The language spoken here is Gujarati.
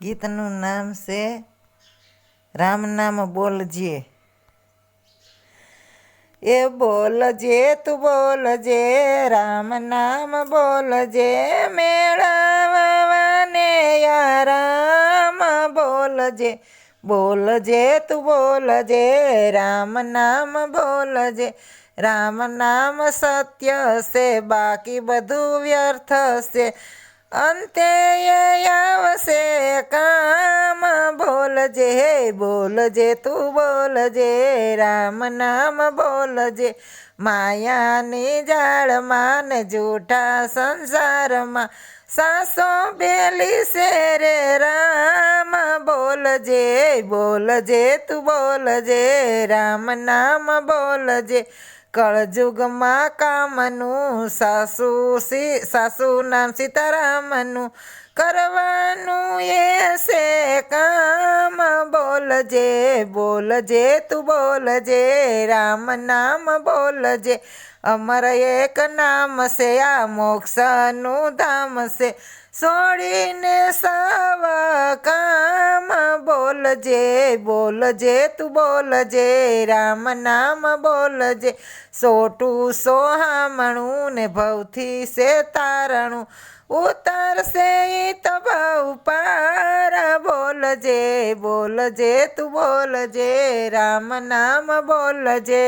ગીતનું નામ છે રામ નામ બોલજે. એ બોલજે તું બોલજે રામ નામ બોલજે, મેળવવાને યારામ બોલજે. બોલજે તું બોલજે રામ નામ બોલજે. રામ નામ સત્ય છે, બાકી બધું વ્યર્થ છે, અંતે આવશે કામ. બોલજે હે બોલજે તું બોલજે રામ નામ બોલજે. માયાની જાળમાં ને જૂઠા સંસારમાં સાસો બેલી છે રે રામ. બોલજે બોલજે તું બોલજે રામ નામ બોલજે. કળજુગમાં કામનું સાસુ નામ સીતારામનું કરવાનું એ છે કામ. બોલજે બોલજે તું બોલજે રામ નામ બોલજે. અમર એક નામ છે, આ મોક્ષનું ધામ છે, છોડીને સવ કામ. બોલજે બોલજે તું બોલજે રામ નામ બોલજે. સોટું સોહામણું ને ભવથી છે તારણું, ઉતરશે ઈ તો ભવ પાર. બોલજે બોલજે તું બોલજે રામ નામ બોલજે.